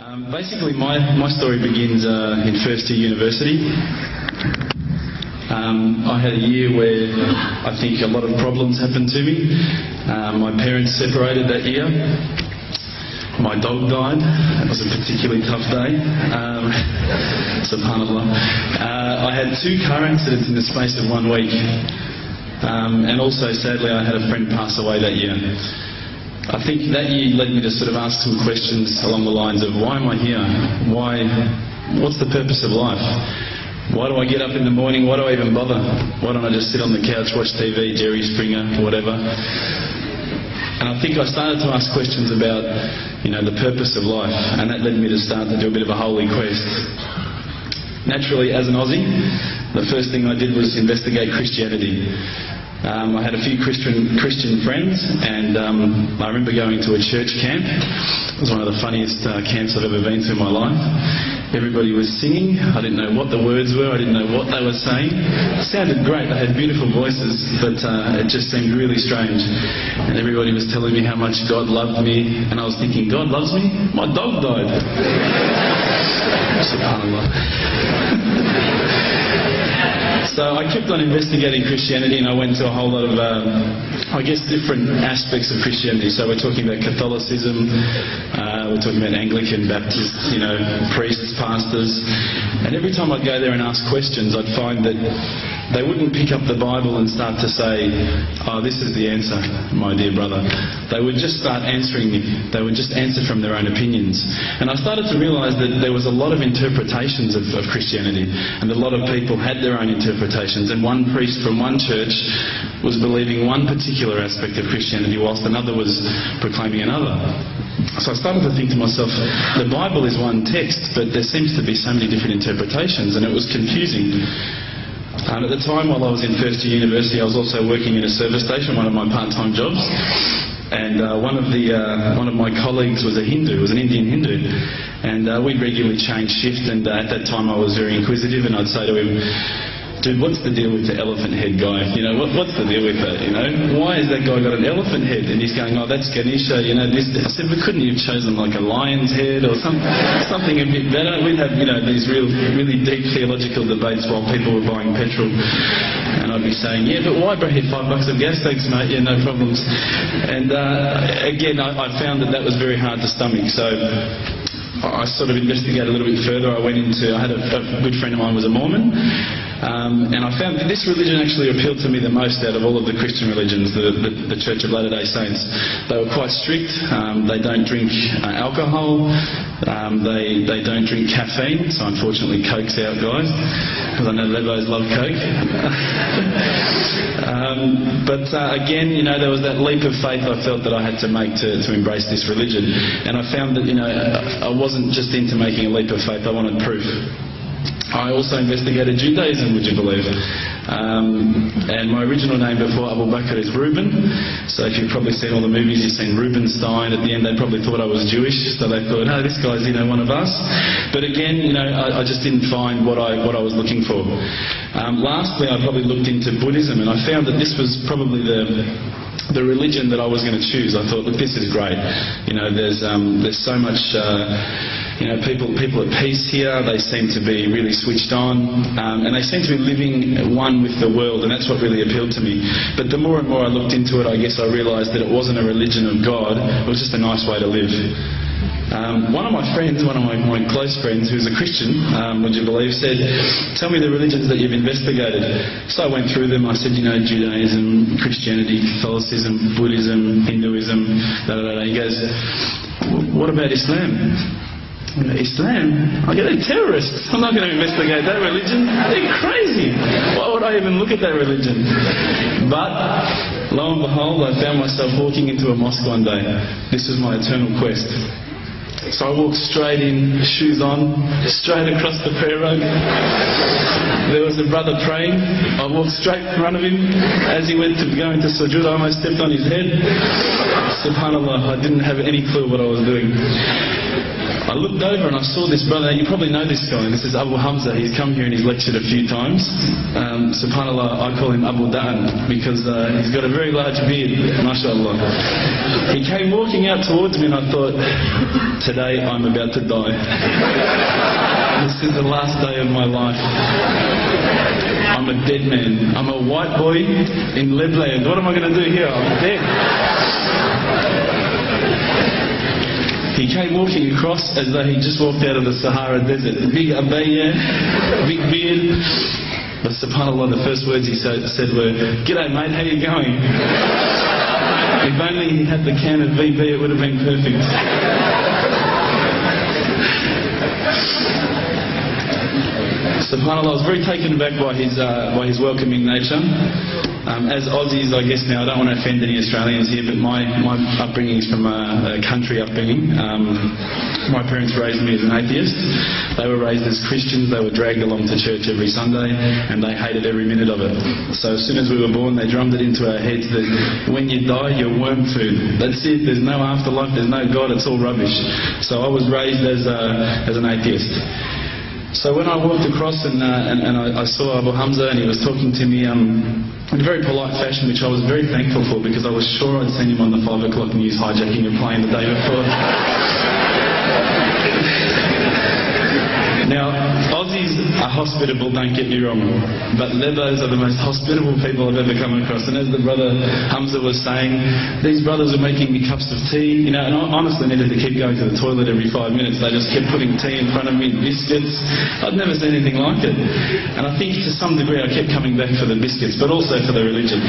Basically, my story begins in first year university. I had a year where I think a lot of problems happened to me. My parents separated that year. My dog died. That was a particularly tough day. Subhanallah. I had 2 car accidents in the space of 1 week. And also, sadly, I had a friend pass away that year. I think that year led me to sort of ask some questions along the lines of, why am I here? What's the purpose of life? Why do I get up in the morning? Why do I even bother? Why don't I just sit on the couch, watch TV, Jerry Springer, whatever? And I think I started to ask questions about, the purpose of life, and that led me to start to do a bit of a holy quest. Naturally, as an Aussie, the first thing I did was investigate Christianity. I had a few Christian friends, and I remember going to a church camp. It was one of the funniest camps I've ever been to in my life. Everybody was singing. I didn't know what the words were. I didn't know what they were saying. It sounded great. They had beautiful voices, but it just seemed really strange. And everybody was telling me how much God loved me, and I was thinking, God loves me? My dog died. Subhanallah. So I kept on investigating Christianity, and I went to a whole lot of, different aspects of Christianity. So we're talking about Catholicism, we're talking about Anglican, Baptist, priests, pastors. And every time I'd go there and ask questions, I'd find that they wouldn't pick up the Bible and start to say, oh, this is the answer, my dear brother. They would just start answering me. They would just answer from their own opinions. And I started to realise that there was a lot of interpretations of Christianity, and a lot of people had their own interpretations, and one priest from one church was believing one particular aspect of Christianity whilst another was proclaiming another. So I started to think to myself, the Bible is one text, but there seems to be so many different interpretations, and it was confusing. At the time, while I was in first year university, I was also working in a service station, one of my part-time jobs. And one of my colleagues was a Hindu, was an Indian Hindu, and we'd regularly change shift. And at that time, I was very inquisitive, and I'd say to him, dude, what's the deal with the elephant head guy? What's the deal with that? Why has that guy got an elephant head? And he's going, oh, that's Ganesha, this. I said, but couldn't you have chosen like a lion's head or something a bit better? We'd have, these really deep theological debates while people were buying petrol. And I'd be saying, yeah, but why, bro, $5 of gas? Thanks, mate. Yeah, no problems. And again, I found that was very hard to stomach. So I sort of investigated a little bit further. I had a good friend of mine was a Mormon, and I found that this religion actually appealed to me the most out of all of the Christian religions, the Church of Latter-day Saints. They were quite strict. They don't drink alcohol. They don't drink caffeine, so unfortunately Coke's out, guys, because I know Levos love Coke. But again, there was that leap of faith I felt that I had to make to embrace this religion. And I found that, I wasn't just into making a leap of faith, I wanted proof. I also investigated Judaism, would you believe? And my original name before Abu Bakr is Reuben. So if you've probably seen all the movies, you've seen Reubenstein. At the end, they probably thought I was Jewish, so they thought, oh, this guy's, one of us. But again, I just didn't find what I was looking for. Lastly, I probably looked into Buddhism, and I found that this was probably the religion that I was going to choose. I thought, look, this is great. There's so much, people at peace here. They seem to be really switched on, and they seem to be living one with the world, and that's what really appealed to me. But the more and more I looked into it, I guess I realised that it wasn't a religion of God. It was just a nice way to live. One of my friends, one of my close friends, who's a Christian, would you believe, said, tell me the religions that you've investigated. So I went through them. I said, Judaism, Christianity, Catholicism, Buddhism, Hinduism, He goes, what about Islam? Islam? They're terrorists. I'm not going to investigate that religion. They're crazy. Why would I even look at that religion? But lo and behold, I found myself walking into a mosque one day. This was my eternal quest. So I walked straight in, shoes on, straight across the prayer rug. There was a brother praying. I walked straight in front of him. As he went to go into sujood, I almost stepped on his head. Subhanallah, I didn't have any clue what I was doing. I looked over and I saw this brother. You probably know this guy. This is Abu Hamza. He's come here and he's lectured a few times. SubhanAllah, I call him Abu Da'an because he's got a very large beard, mashallah. He came walking out towards me and I thought, today I'm about to die. This is the last day of my life. I'm a dead man. I'm a white boy in Lebland. What am I going to do here? I'm dead. He came walking across as though he just walked out of the Sahara Desert. Big abaya, big beard. But subhanAllah, the first words he said were, "G'day mate, how you going?" If only he had the can of VB, it would have been perfect. SubhanAllah, I was very taken aback by his welcoming nature. As Aussies, I guess now, I don't want to offend any Australians here, but my upbringing is from a country upbringing. My parents raised me as an atheist. They were raised as Christians. They were dragged along to church every Sunday, and they hated every minute of it. So as soon as we were born, they drummed it into our heads that when you die, you're worm food. That's it. There's no afterlife. There's no God. It's all rubbish. So I was raised as an atheist. So when I walked across and I saw Abu Hamza and he was talking to me in a very polite fashion, which I was very thankful for because I was sure I'd seen him on the 5 o'clock news hijacking a plane the day before. Now, Aussies are hospitable, don't get me wrong, but Lebos are the most hospitable people I've ever come across. And as the brother Hamza was saying, these brothers were making me cups of tea, and I honestly needed to keep going to the toilet every 5 minutes. They just kept putting tea in front of me, biscuits. I'd never seen anything like it. And I think to some degree I kept coming back for the biscuits, but also for the religion.